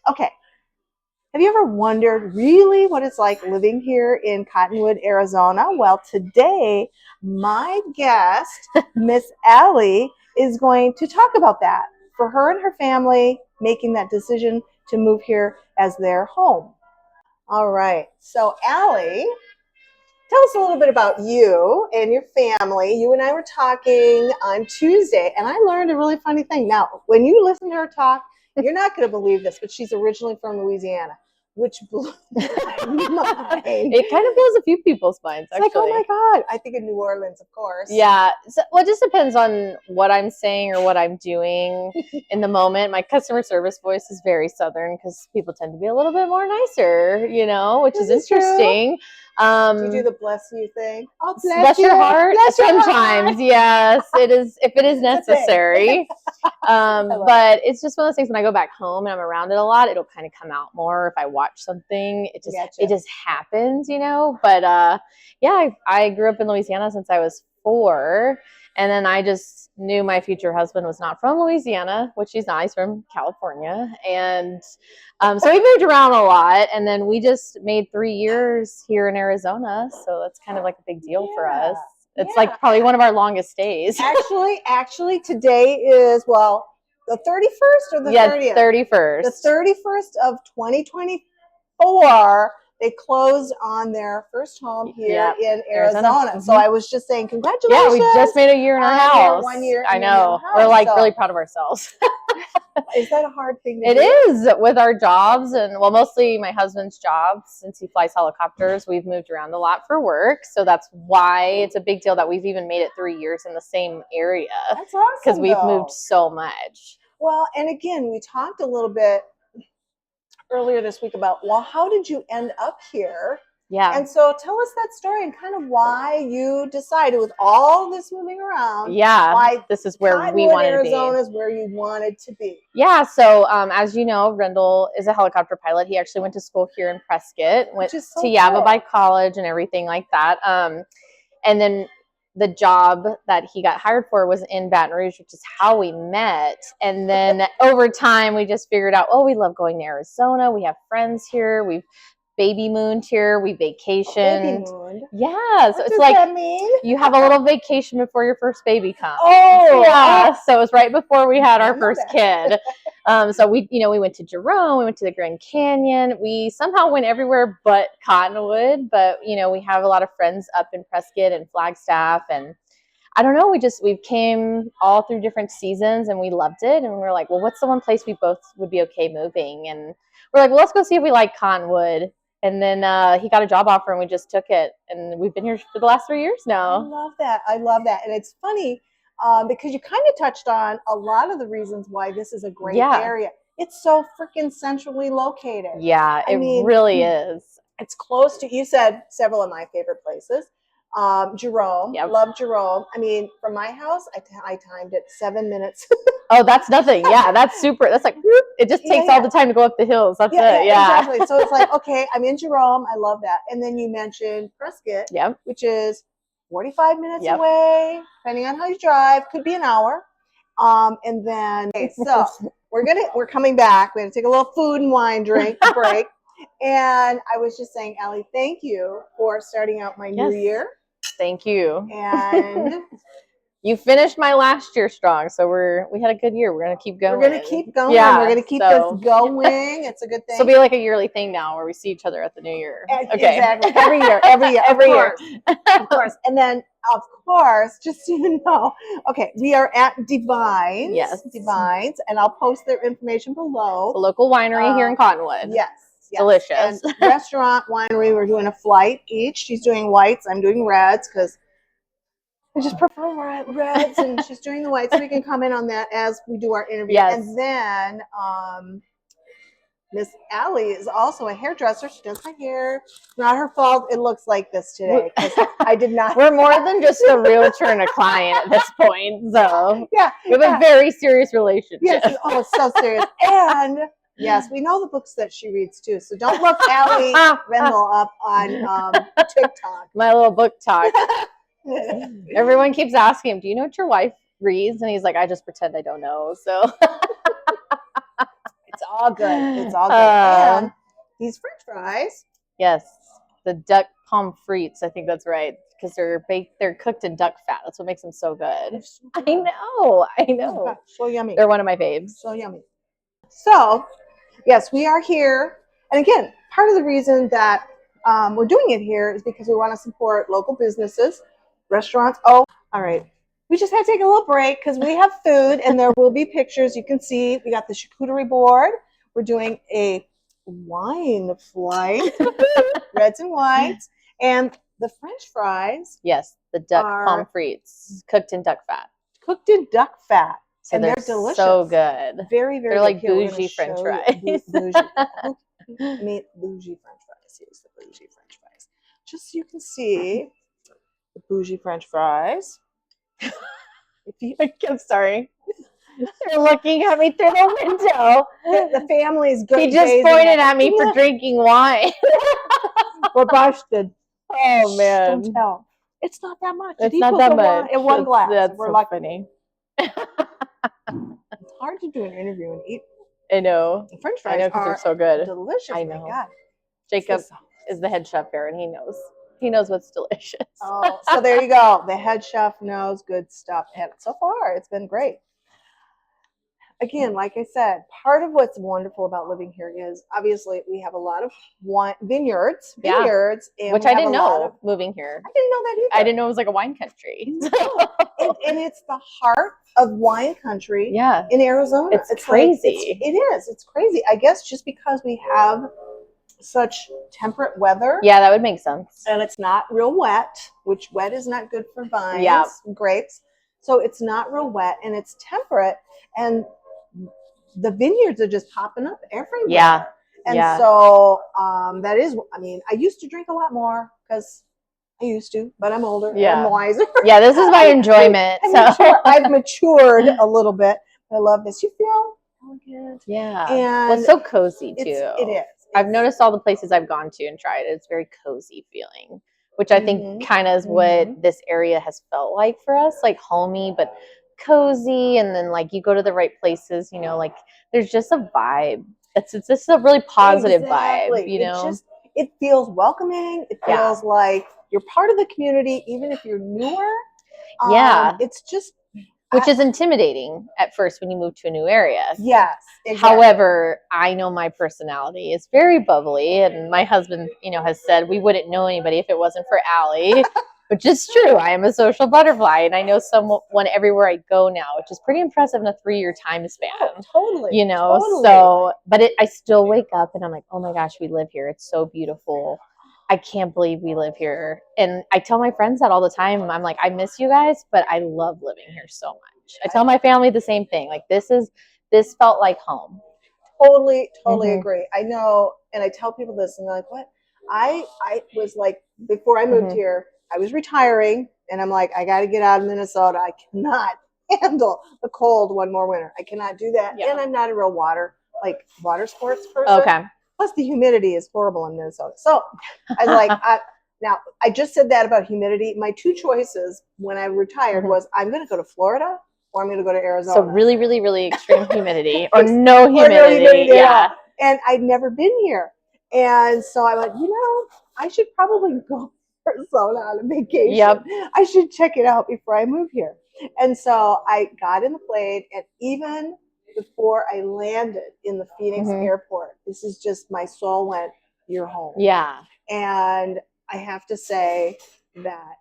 Okay. Have you ever wondered really what it's like living here in Cottonwood, Arizona? Well, today, my guest, Miss Allie, is going to talk about that for her and her family making that decision to move here as their home. All right. So, Allie, tell us a little bit about you and your family. You and I were talking on Tuesday, and I learned a really funny thing. Now, when you listen to her talk, you're not going to believe this, but she's originally from Louisiana, which blew my mind. It kind of blows a few people's minds, actually. It's like, oh my God. I think in New Orleans, of course. Yeah. So, well, it just depends on what I'm saying or what I'm doing in the moment. My customer service voice is very Southern because people tend to be a little bit more nicer, which is interesting. Do you do the bless you thing? Oh, bless your heart. Sometimes, yes, it is if it is necessary. But it's just one of those things when I go back home and I'm around it a lot, it'll kind of come out more if I watch something. It just happens, But yeah, I grew up in Louisiana since I was 4. And then I just knew my future husband was not from Louisiana, which he's not. He's from California. And so we moved around a lot. And then we just made 3 years here in Arizona. So that's kind of like a big deal for us. It's like probably one of our longest stays. Actually, today is, the 31st or the 30th? Yeah, 31st. The 31st of 2024. They closed on their first home here in Arizona. Mm-hmm. So I was just saying, congratulations. Yeah, we just made a year in our house. 1 year. I know. We're really proud of ourselves. Is that a hard thing to do? It is with our jobs. And mostly my husband's job, since he flies helicopters, we've moved around a lot for work. So that's why it's a big deal that we've even made it 3 years in the same area. That's awesome. Because we've moved so much. Well, and again, we talked a little bit earlier this week about, how did you end up here? Yeah. And so tell us that story and kind of why you decided with all this moving around. Yeah. Why this is where we wanted to be. Arizona is where you wanted to be. Yeah. So as you know, Rendell is a helicopter pilot. He actually went to school here in Prescott, went to Yavapai College and everything like that. And then the job that he got hired for was in Baton Rouge, which is how we met. And then over time, we just figured out, we love going to Arizona. We have friends here. We've baby mooned here. We vacationed. Baby mooned? Yeah. So what does that mean? You have a little vacation before your first baby comes. Oh, yeah. So it was right before we had our first kid. So we went to Jerome. We went to the Grand Canyon. We somehow went everywhere but Cottonwood. But, we have a lot of friends up in Prescott and Flagstaff. And I don't know, we came all through different seasons and we loved it. And we were like, what's the one place we both would be okay moving? And we're like, let's go see if we like Cottonwood. And then he got a job offer and we just took it. And we've been here for the last 3 years now. I love that. And it's funny because you kind of touched on a lot of the reasons why this is a great area. It's so freaking centrally located. Yeah, it really is. It's close to, you said several of my favorite places. Jerome, love Jerome. I mean, from my house, I timed it 7 minutes. Oh, that's nothing. Yeah, that's super. That's like, whoop, it just takes all the time to go up the hills. That's it. Yeah, exactly. So it's like, okay, I'm in Jerome. I love that. And then you mentioned Prescott, which is 45 minutes away, depending on how you drive. Could be an hour. And then, so we're coming back. We're going to take a little food and wine break. And I was just saying, Allie, thank you for starting out my new year. Thank you. And you finished my last year strong, so we had a good year. We're gonna keep going. We're gonna keep going. Yeah, we're gonna keep this going. It's a good thing. So it'll be like a yearly thing now, where we see each other at the new year. Okay. Exactly. Every year. Of course. And then, of course, just so you know, we are at Dine. Yes. Dines, and I'll post their information below. It's a local winery here in Cottonwood. Yes. Delicious. And restaurant, winery, we're doing a flight each. She's doing whites, I'm doing reds because I just prefer reds, and she's doing the whites. So we can comment on that as we do our interview. Yes. And then Miss Allie is also a hairdresser. She does my hair. It's not her fault. It looks like this today because I did not. We're more than just a realtor and a client at this point. So we have a very serious relationship. Yes. Oh, it's so serious. And yes, we know the books that she reads too. So don't look Allie Rendell up on TikTok. My little book talk. Everyone keeps asking him, do you know what your wife reads? And he's like, I just pretend I don't know. So it's all good. It's all good. And these French fries. Yes, the duck pommes frites. I think that's right because they're baked. They're cooked in duck fat. That's what makes them so good. I know. I know. Oh, so yummy. They're one of my faves. So yummy. So, yes, we are here. And again, part of the reason that we're doing it here is because we want to support local businesses, restaurants. Oh, all right. We just had to take a little break because we have food and there will be pictures. You can see we got the charcuterie board. We're doing a wine flight, reds and whites, and the French fries. Yes, the duck pommes frites cooked in duck fat. Cooked in duck fat. So and they're delicious. So good. Very, very They're like good. bougie French fries. Bougie. I mean, bougie French fries. Here's the bougie French fries. Just so you can see the bougie French fries. I'm sorry. They're looking at me through the window. The family's good. He just pointed at me for drinking wine. We're busted. Oh, man. Don't tell. It's not that much. It's not that much. In one glass. That's We're so lucky. funny. It's hard to do an interview and eat. I know. The French fries because they're so good. Delicious. I know. My God. Jacob is the head chef here, and he knows. He knows what's delicious. Oh, so there you go. The head chef knows good stuff. And so far, it's been great. Again, like I said, part of what's wonderful about living here is obviously we have a lot of vineyards, and which I didn't know moving here. I didn't know that either. I didn't know it was like a wine country. And it's the heart of wine country. Yeah, in Arizona, it's crazy. Like, it is. It's crazy. I guess just because we have such temperate weather. Yeah, that would make sense. And it's not real wet, which wet is not good for vines, grapes. So it's not real wet and it's temperate and the vineyards are just popping up everywhere. Yeah. And so that is, I mean, I used to drink a lot more because I used to, but I'm older and I'm wiser. Yeah, this is my enjoyment. I've matured a little bit. I love this. You feel elegant. Yeah. And it's so cozy too. It is. I've noticed all the places I've gone to and tried it. It's very cozy feeling, which I think kind of is what this area has felt like for us, like homey, but cozy. And then like you go to the right places, you know, like there's just a vibe. It's just a really positive vibe, you know. It feels welcoming. It feels like you're part of the community, even if you're newer. It's just, which is intimidating at first when you move to a new area. Yes. Exactly. However, I know my personality is very bubbly, and my husband, you know, has said we wouldn't know anybody if it wasn't for Allie, which is true. I am a social butterfly, and I know someone everywhere I go now, which is pretty impressive in a 3-year time span. Oh, totally. You know, so, but I still wake up and I'm like, oh my gosh, we live here. It's so beautiful. I can't believe we live here. And I tell my friends that all the time. I'm like, I miss you guys, but I love living here so much. I tell my family the same thing. Like this felt like home. Totally agree. I know, and I tell people this, and they're like, what? I was like, before I moved here, I was retiring, and I'm like, I got to get out of Minnesota. I cannot handle the cold one more winter. I cannot do that. And I'm not a real water sports person. Okay. Plus, the humidity is horrible in Minnesota. So I was like, now, I just said that about humidity. My 2 choices when I retired was I'm going to go to Florida or I'm going to go to Arizona. So really, really, really extreme humidity or no humidity. Yeah. And I'd never been here. And so I went, you know, I should probably go to Arizona on a vacation. Yep. I should check it out before I move here. And so I got in the plane, and even before I landed in the Phoenix airport, this is just, my soul went, you're home. Yeah. And I have to say that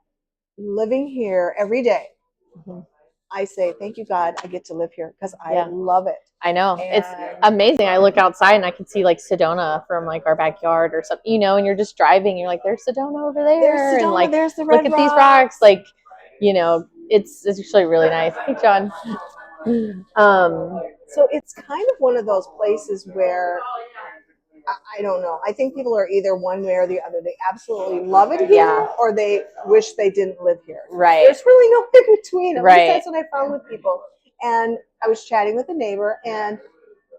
living here every day, I say, thank you, God, I get to live here because I love it. I know. It's amazing. I look outside and I can see like Sedona from like our backyard or something, you know, and you're just driving. You're like, there's Sedona over there. There's Sedona, and like, there's the red look at these rocks. Like, you know, it's actually really nice. Hey, John. So it's kind of one of those places where I don't know. I think people are either one way or the other. They absolutely love it here, or they wish they didn't live here. Right. There's really no in between. At right. least that's what I found with people. And I was chatting with a neighbor, and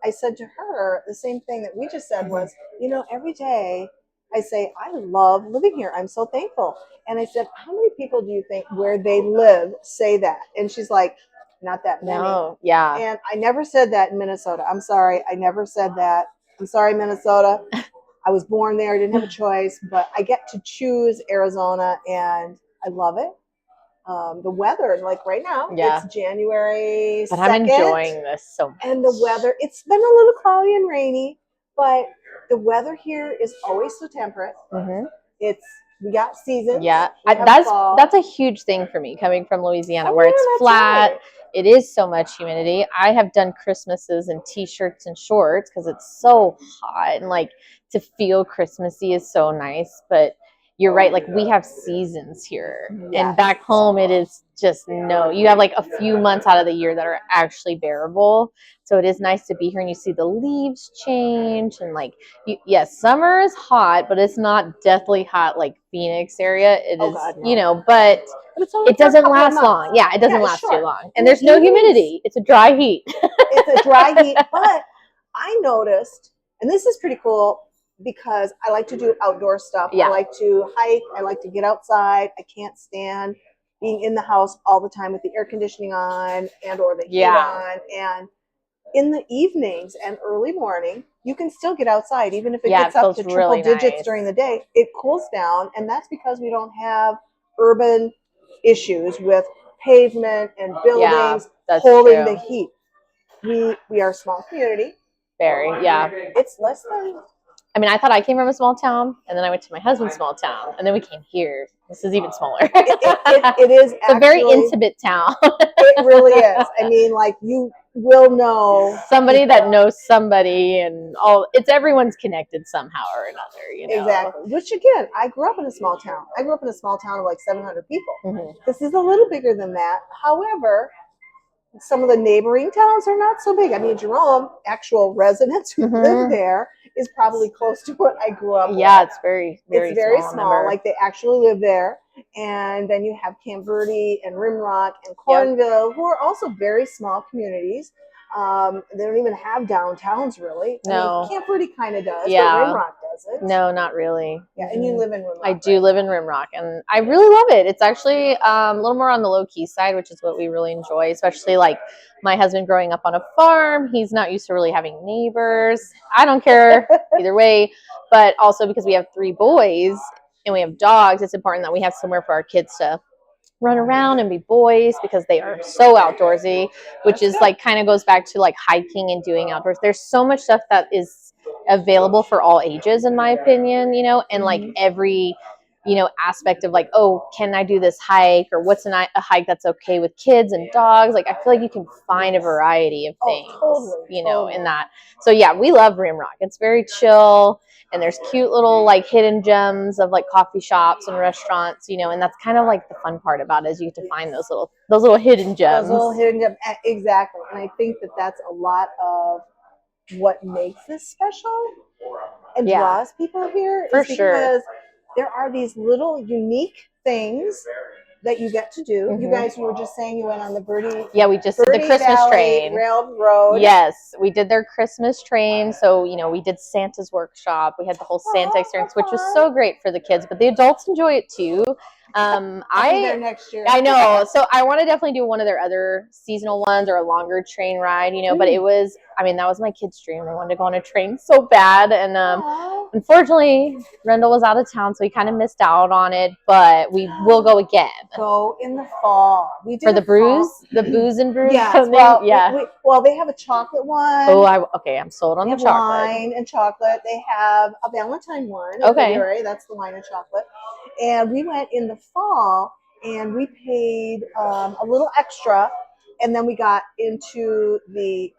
I said to her the same thing that we just said was, you know, every day I say, I love living here. I'm so thankful. And I said, how many people do you think where they live say that? And she's like, not that many. No, yeah. And I never said that in Minnesota. I'm sorry. I never said that. I'm sorry, Minnesota. I was born there. I didn't have a choice, but I get to choose Arizona, and I love it. The weather, like right now, Yeah. it's January 2nd. But I'm enjoying this so much. And the weather, it's been a little cloudy and rainy, but the weather here is always so temperate. Mm-hmm. We got seasons. Yeah, fall. that's a huge thing for me coming from Louisiana, where it's flat. Right. It is so much humidity. I have done Christmases in t-shirts and shorts because it's so hot, and like to feel Christmassy is so nice. But you're right, like we have seasons here, and back home it is just you have like a few months out of the year that are actually bearable. So it is nice to be here and you see the leaves change, and like yes, summer is hot, but it's not deathly hot like Phoenix area. It is, God, no. But it doesn't last long. Yeah, it doesn't last too long. And there's no humidity. It's a dry heat. It's a dry heat, but I noticed, and this is pretty cool, because I like to do outdoor stuff. I like to hike. I like to get outside. I can't stand being in the house all the time with the air conditioning on and or the heat on. And in the evenings and early morning, you can still get outside, even if it gets up to triple digits during the day. It cools down, and that's because we don't have urban issues with pavement and buildings holding the heat. We are a small community. Very, yeah. It's less than. I mean, I thought I came from a small town, and then I went to my husband's small town, and then we came here. This is even smaller. It is actually, a very intimate town. It really is. I mean, like, you will know somebody that knows somebody, and everyone's connected somehow or another, you know. Exactly. Which, again, I grew up in a small town. I grew up in a small town of like 700 people. Mm-hmm. This is a little bigger than that. However, some of the neighboring towns are not so big. I mean, Jerome, actual residents who live there, is probably close to what I grew up with. Yeah, it's very, very small. Like, they actually live there. And then you have Camp Verde and Rimrock and Cornville, who are also very small communities. They don't even have downtowns, really. No. I mean, Camp Verde kind of does, but Rimrock doesn't. No, not really. Yeah, and you live in Rimrock. I do live in Rimrock, and I really love it. It's actually a little more on the low-key side, which is what we really enjoy, especially like my husband growing up on a farm. He's not used to really having neighbors. I don't care either way, but also because we have 3 boys and we have dogs, it's important that we have somewhere for our kids to run around and be boys, because they are so outdoorsy, which is like kind of goes back to like hiking and doing outdoors. There's so much stuff that is available for all ages, in my opinion, you know, and like every, you know, aspect of like, oh, can I do this hike, or what's a hike that's okay with kids and dogs? Like, I feel like you can find a variety of things, you know, in that. So yeah, we love Rimrock. It's very chill, and there's cute little like hidden gems of like coffee shops and restaurants, you know, and that's kind of like the fun part about it, is you get to find those little hidden gems. Those little hidden gems, exactly. And I think that that's a lot of what makes this special and draws people here. For sure. Because there are these little unique things that you get to do. Mm-hmm. You guys were just saying you went on the Verde. Yeah, we just did the Christmas Valley train. Railroad. Yes, we did their Christmas train. So, you know, we did Santa's workshop. We had the whole Santa experience, which was so great for the kids, but the adults enjoy it too. I'll be there next year. I know. So I want to definitely do one of their other seasonal ones, or a longer train ride, you know, but it was, I mean, that was my kid's dream. They wanted to go on a train so bad. And unfortunately, Rendell was out of town, so we kind of missed out on it, but we will go again. Go in the fall. We did for the booze and brews. Yes, well, they have a chocolate one. Oh, okay, I'm sold on the chocolate. Wine and chocolate. They have a Valentine one in February. That's the wine and chocolate. And we went in the fall, and we paid a little extra, and then we got into the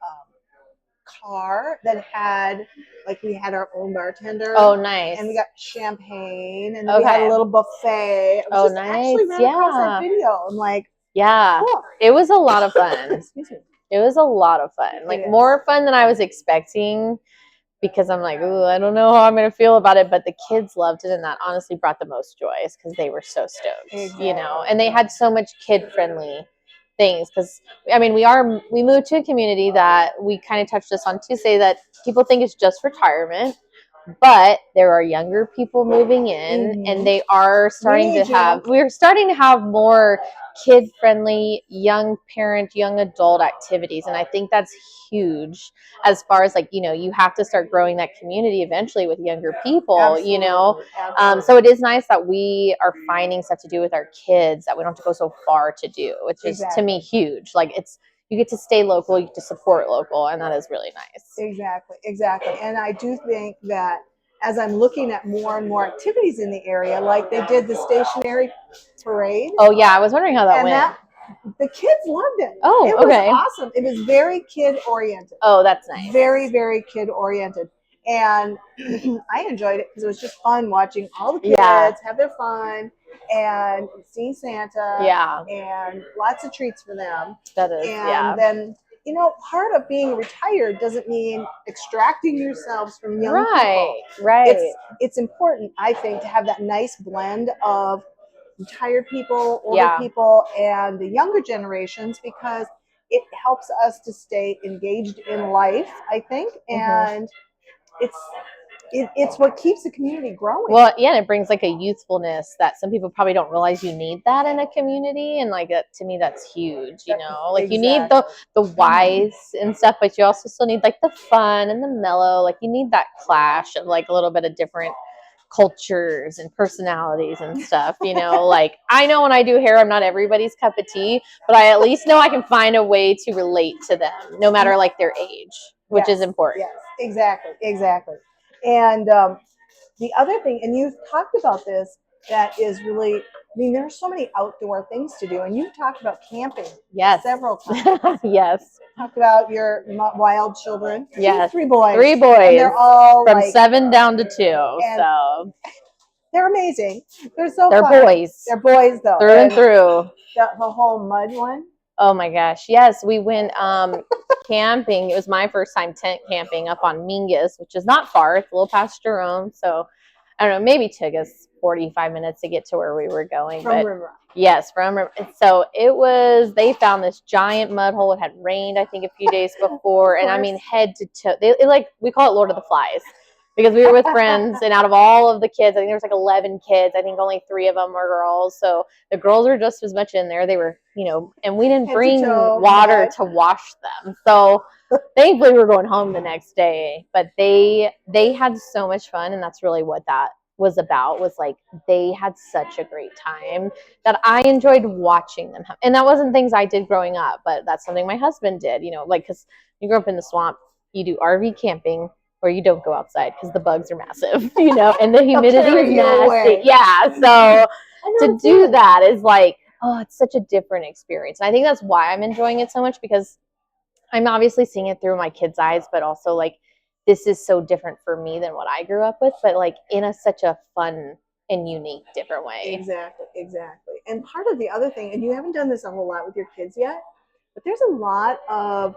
car that had, like, we had our own bartender. Oh, nice. And we got champagne, and then we had a little buffet. Oh, nice. Actually ran across that video. I'm like, cool. It was a lot of fun. Excuse me. It was a lot of fun. Like, more fun than I was expecting, because I'm like, ooh, I don't know how I'm going to feel about it. But the kids loved it, and that honestly brought the most joy, because they were so stoked, you know, and they had so much kid-friendly things. Because, I mean, we moved to a community that we kind of touched this on Tuesday, that people think is just retirement, But there are younger people moving in, and they are starting to have, we're starting to have more kid-friendly, young parent, young adult activities. And I think that's huge as far as like, you know, you have to start growing that community eventually with younger people, you know. So it is nice that we are finding stuff to do with our kids that we don't have to go so far to do, which is to me huge. Like you get to stay local, you get to support local, and that is really nice. Exactly. And I do think that as I'm looking at more and more activities in the area, like they did the stationary parade. Oh yeah, I was wondering how that went. The kids loved it. Oh, it was awesome. It was very kid oriented. Oh, that's nice. Very, very kid oriented. And I enjoyed it because it was just fun watching all the kids have their fun and seeing Santa. Yeah. And lots of treats for them. That is, and then, you know, part of being retired doesn't mean extracting yourselves from young people. Right. It's important, I think, to have that nice blend of retired people, older people, and the younger generations, because it helps us to stay engaged in life, I think, and it's what keeps the community growing. Well, yeah, it brings like a youthfulness that some people probably don't realize you need that in a community, and like that, to me, that's huge. You know, like you need the wise and stuff, but you also still need like the fun and the mellow. Like you need that clash of like a little bit of different cultures and personalities and stuff, you know. Like I know when I do hair, I'm not everybody's cup of tea, but I at least know I can find a way to relate to them no matter like their age, which is important. Yes, exactly. And the other thing, and you've talked about this, that is really, I mean, there are so many outdoor things to do, and you've talked about camping several times. Yes. Talked about your wild children. Yes. 3 boys. 3 boys. And they're all from like, 7 down to 2. So they're amazing. They're so they're fun. Boys. They're boys though. Through and through. The whole mud one. Oh my gosh. Yes, we went camping. It was my first time tent camping up on Mingus, which is not far. It's a little past Jerome. So I don't know, maybe took us 45 minutes to get to where we were going. From Rimrock. Yes, from so it was, they found this giant mud hole. It had rained, I think, a few days before. And I mean, head to toe. Like, we call it Lord of the Flies. Because we were with friends, and out of all of the kids, I think there was like 11 kids. I think only 3 of them were girls. So the girls were just as much in there. They were, you know, and we didn't bring water to wash them. So thankfully we were going home the next day. But they had so much fun, and that's really what that was about, was like they had such a great time that I enjoyed watching them. And that wasn't things I did growing up, but that's something my husband did, you know, like, because you grew up in the swamp, you do RV camping, or you don't go outside because the bugs are massive, you know, and the humidity is nasty. Yeah, so to do that is like, oh, it's such a different experience. And I think that's why I'm enjoying it so much, because I'm obviously seeing it through my kids' eyes, but also like this is so different for me than what I grew up with, but like in such a fun and unique different way. Exactly. And part of the other thing, and you haven't done this a whole lot with your kids yet, but there's a lot of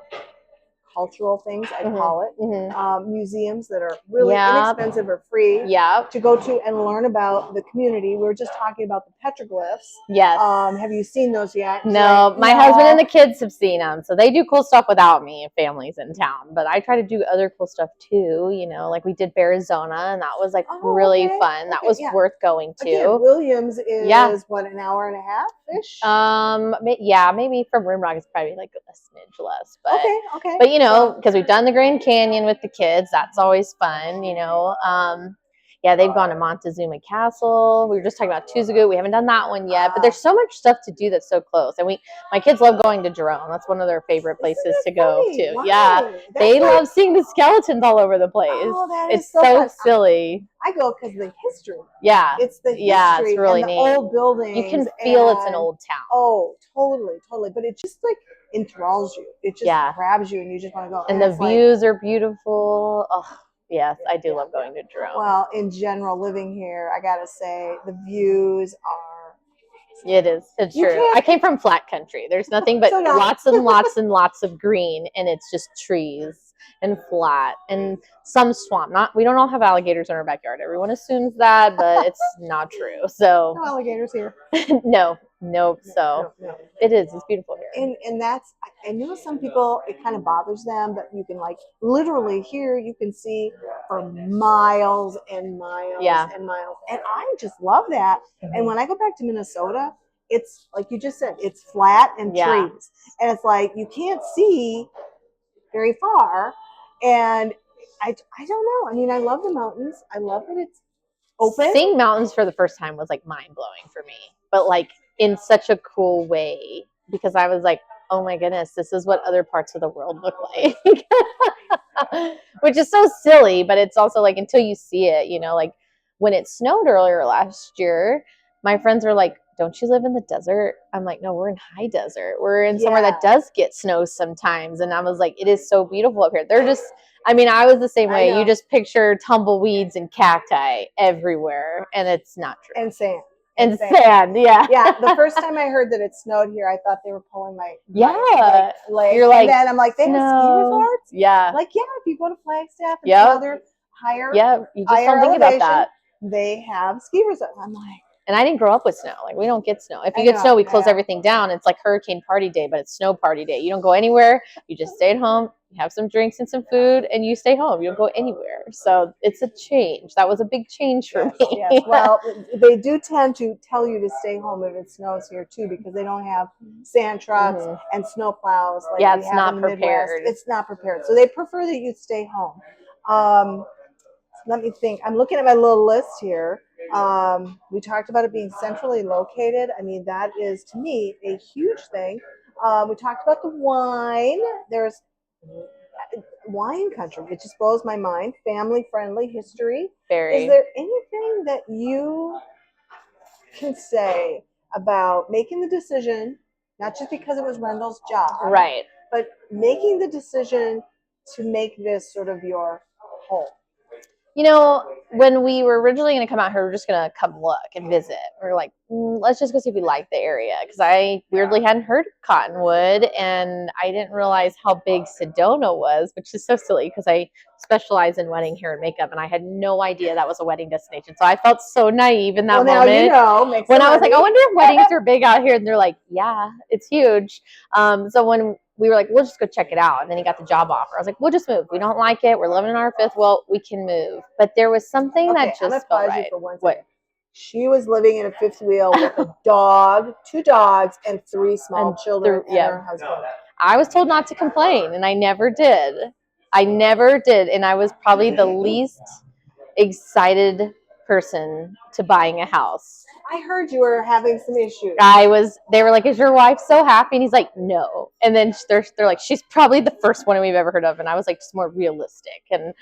cultural things, I call it, museums that are really inexpensive or free to go to and learn about the community. We were just talking about the petroglyphs. Yes. Have you seen those yet? No, my husband and the kids have seen them, so they do cool stuff without me and families in town. But I try to do other cool stuff too. You know, like we did Arizona, and that was like really fun. That was worth going to. Again, Williams is what, an hour and a half ish? Yeah, maybe from Rimrock it's probably like a smidge less. But okay. But you know, because we've done the Grand Canyon with the kids, that's always fun. You know, yeah, they've gone to Montezuma Castle. We were just talking about Tuzagoot. We haven't done that one yet, but there's so much stuff to do that's so close. And my kids love going to Jerome. That's one of their favorite places to go to. Wow. Yeah, they love seeing the skeletons all over the place. Oh, it's so silly. I go because of the history. Yeah, it's the history. Yeah, it's really and the neat. Old buildings. You can feel it's an old town. Oh, totally. But it just like enthralls you. It just grabs you, and you just want to go. And the views are beautiful. Oh. Yes, I do love going to Jerome. Well, in general, living here, I gotta say, the views are. It is. It's true. I came from flat country. There's nothing but lots and lots and lots of green, and it's just trees and flat and some swamp. We don't all have alligators in our backyard. Everyone assumes that, but it's not true. So no alligators here. No, Nope. So No. it's beautiful here. And that's, I know some people it kind of bothers them, but you can like literally here you can see for miles and miles and miles, and I just love that. And when I go back to Minnesota, it's like you just said, it's flat and trees, and it's like you can't see very far. And I don't know, I mean, I love the mountains, I love that it's open. Seeing mountains for the first time was like mind blowing for me, but like in such a cool way, because I was like, oh my goodness, this is what other parts of the world look like. Which is so silly, but it's also like until you see it, you know, like when it snowed earlier last year, my friends were like, don't you live in the desert? I'm like, no, we're in high desert. We're in somewhere that does get snow sometimes. And I was like, it is so beautiful up here. They're just, I mean, I was the same way. You just picture tumbleweeds and cacti everywhere, and it's not true. And sand. And sand, yeah. Yeah, the first time I heard that it snowed here, I thought they were pulling my leg. You're like, and then I'm like, they have ski resorts? Yeah. Like, yeah, if you go to Flagstaff and some other higher, you just don't think about that. They have ski resorts. I'm like, and I didn't grow up with snow. Like, we don't get snow. If you get snow, we close everything down. It's like hurricane party day, but it's snow party day. You don't go anywhere. You just stay at home, you have some drinks and some food, and you stay home. You don't go anywhere. So it's a change. That was a big change for me. Yes. Well, they do tend to tell you to stay home if it snows here, too, because they don't have sand trucks and snow plows. Like it's not prepared. It's not prepared. So they prefer that you stay home. Let me think. I'm looking at my little list here. We talked about it being centrally located. I mean, that is, to me, a huge thing. We talked about the wine. There's wine country. It just blows my mind. Family-friendly history. Very. Is there anything that you can say about making the decision, not just because it was Rendell's job, right, but making the decision to make this sort of your home? You know, when we were originally going to come out here, we were just going to come look and visit. We were like, let's just go see if we like the area. Because I weirdly hadn't heard of Cottonwood, and I didn't realize how big Sedona was, which is so silly because I specialize in wedding hair and makeup, and I had no idea that was a wedding destination. So I felt so naive in that moment. Now you know, when I was like, I wonder if weddings are big out here. And they're like, yeah, it's huge. So when we were like, we'll just go check it out. And then he got the job offer. I was like, we'll just move. We don't like it. We're living in our fifth. Well, we can move. But there was something that just felt right. For one second. She was living in a fifth wheel with a dog, 2 dogs, and 3 small children and her husband. I was told not to complain, and I never did. And I was probably the least excited person to buying a house. I heard you were having some issues. They were like, is your wife so happy? And he's like, no. And then they're like, she's probably the first one we've ever heard of. And I was like, just more realistic. And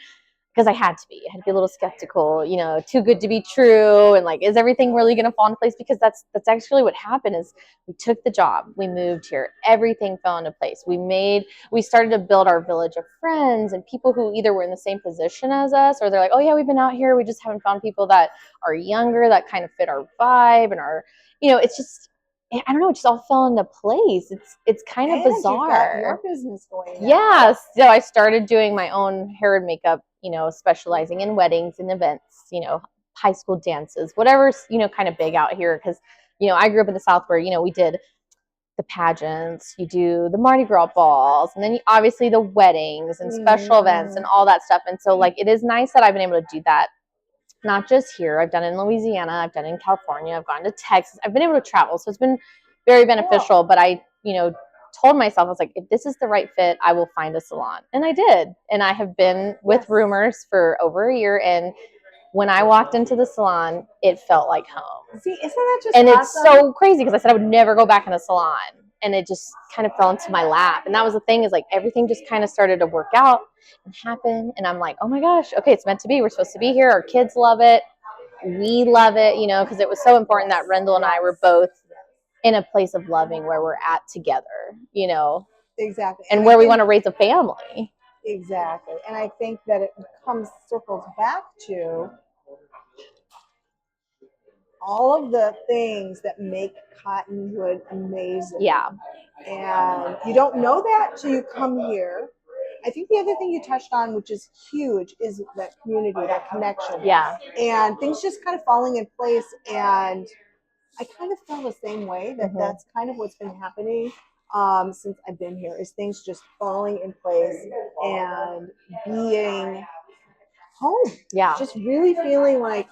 because I had to be a little skeptical, you know, too good to be true. And like, is everything really going to fall into place? Because that's actually what happened is we took the job, we moved here, everything fell into place. We started to build our village of friends and people who either were in the same position as us, or they're like, oh yeah, we've been out here. We just haven't found people that are younger, that kind of fit our vibe and our, you know, it's just, I don't know, it just all fell into place. It's kind of bizarre. You've got your business going now. Yeah. So I started doing my own hair and makeup, you know, specializing in weddings and events, you know, high school dances, whatever's, you know, kind of big out here. Because, you know, I grew up in the South where, you know, we did the pageants, you do the Mardi Gras balls, and then obviously the weddings and special events and all that stuff. And so like, it is nice that I've been able to do that. Not just here. I've done it in Louisiana. I've done it in California. I've gone to Texas. I've been able to travel. So it's been very beneficial. Cool. But I, you know, told myself, I was like, if this is the right fit, I will find a salon. And I did. And I have been with Rumors for over a year. And when I walked into the salon, it felt like home. See, isn't that just awesome? It's so crazy because I said I would never go back in a salon. And it just kind of fell into my lap. And that was the thing is like everything just kind of started to work out and happen. And I'm like, oh my gosh, okay, it's meant to be. We're supposed to be here. Our kids love it. We love it, you know, because it was so important that Rendell and I were both in a place of loving where we're at together, you know. Exactly. And where we want to raise a family. Exactly. And I think that it circles back to all of the things that make Cottonwood amazing. Yeah. And you don't know that till you come here. I think the other thing you touched on, which is huge, is that community, that connection. Yeah. And things just kind of falling in place. And I kind of feel the same way that Mhm. that's kind of what's been happening since I've been here is things just falling in place and being home. Yeah. Just really feeling like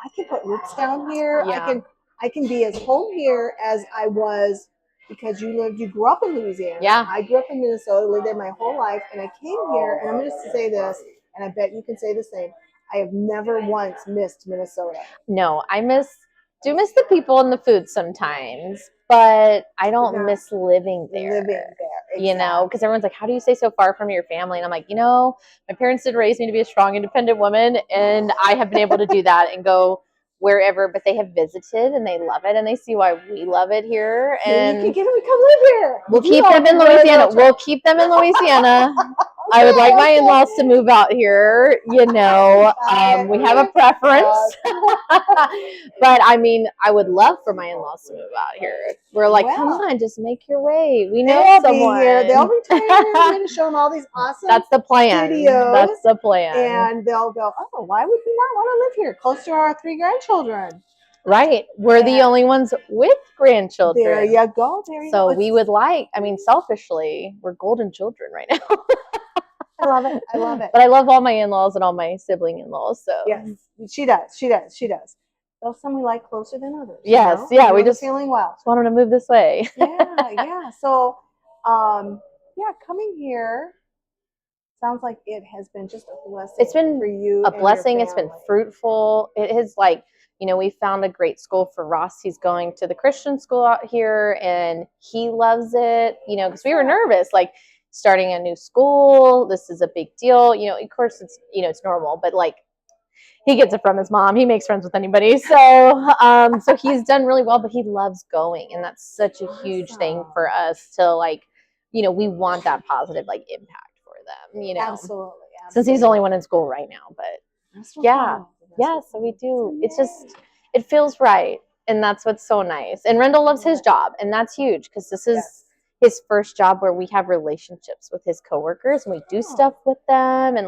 I can put roots down here. Yeah. I can be as home here as I was because you grew up in Louisiana. Yeah. I grew up in Minnesota, lived there my whole life, and I came here, and I'm going to say this, and I bet you can say the same. I have never once missed Minnesota. No, do miss the people and the food sometimes, but I don't miss living there. Exactly. You know, because everyone's like, how do you stay so far from your family? And I'm like, my parents did raise me to be a strong, independent woman, and I have been able to do that and go wherever, but they have visited and they love it and they see why we love it here. And you can get them to come live here. We'll keep them in Louisiana. We'll keep them in Louisiana. I would like my in-laws to move out here. We have a preference. But I mean, I would love for my in-laws to move out here. We're like, come on, just make your way. We know someone. They'll be here. We're going to show them all these awesome That's the plan. videos. That's the plan. And they'll go, oh, why would we not want to live here? Close to our 3 grandchildren. Right. We're the only ones with grandchildren. There you go. So we would selfishly, we're golden children right now. I love it. I love it. But I love all my in-laws and all my sibling in-laws. So yes, she does. There's some we like closer than others. Yes, yeah. We just feeling well. Just want them to move this way. yeah. So, coming here sounds like it has been just a blessing. It's been for you. A blessing. It's been fruitful. It has we found a great school for Ross. He's going to the Christian school out here, and he loves it. Because we were nervous, starting a new school. This is a big deal. Of course it's it's normal, but he gets it from his mom. He makes friends with anybody. So he's done really well, but he loves going, and that's such a huge thing for us to we want that positive impact for them. Absolutely. Since he's the only one in school right now, but so we do. It's just it feels right, and that's what's so nice. And Rendell loves his job, and that's huge because this is his first job where we have relationships with his coworkers and we do stuff with them, and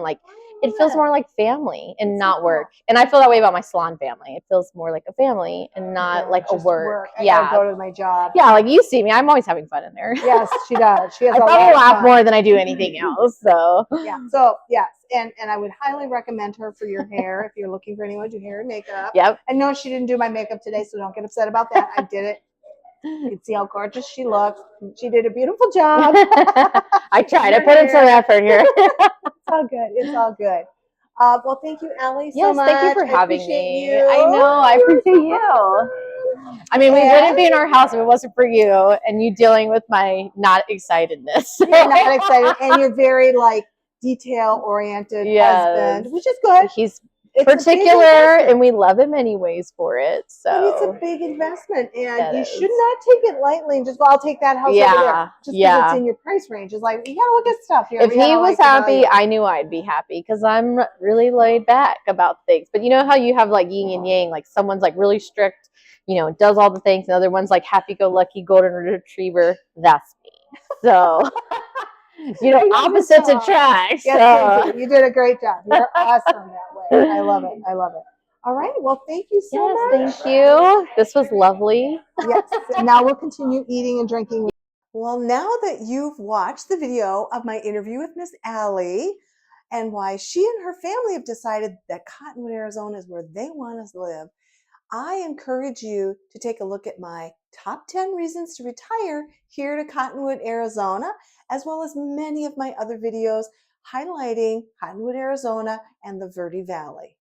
it feels more like family and not work. And I feel that way about my salon family. It feels more like a family and not like a work. I gotta go to my job. Yeah, you see me. I'm always having fun in there. Yes, she does. She has I probably laugh more than I do anything else. So yes, and I would highly recommend her for your hair if you're looking for anyone to do hair and makeup. Yep. I know she didn't do my makeup today, so don't get upset about that. I did it. You can see how gorgeous she looks. She did a beautiful job. I tried. I put in some effort here. It's all good. It's all good. Well, thank you, Allie, so much. Yes, thank you for having me. You. I know. I appreciate you. I mean, we wouldn't be in our house if it wasn't for you and you dealing with my not excitedness. You're not excited, and you're very detail-oriented husband, which is good. He's particular, and we love him anyways for it. So but it's a big investment, and you should not take it lightly and just go, I'll take that house over there. Just because it's in your price range. It's you gotta look at stuff here. If he was happy, I knew I'd be happy because I'm really laid back about things. But you know how you have yin and yang, someone's really strict, does all the things, and the other one's happy-go-lucky golden retriever. That's me. So opposites attract. Yes, you did a great job. You're awesome that way. I love it. I love it. All right. Well, thank you so much. Thank you. This was lovely. Yes. Now we'll continue eating and drinking. Well, now that you've watched the video of my interview with Miss Allie and why she and her family have decided that Cottonwood, Arizona is where they want to live, I encourage you to take a look at my top 10 reasons to retire here to Cottonwood, Arizona, as well as many of my other videos highlighting Cottonwood, Arizona and the Verde Valley.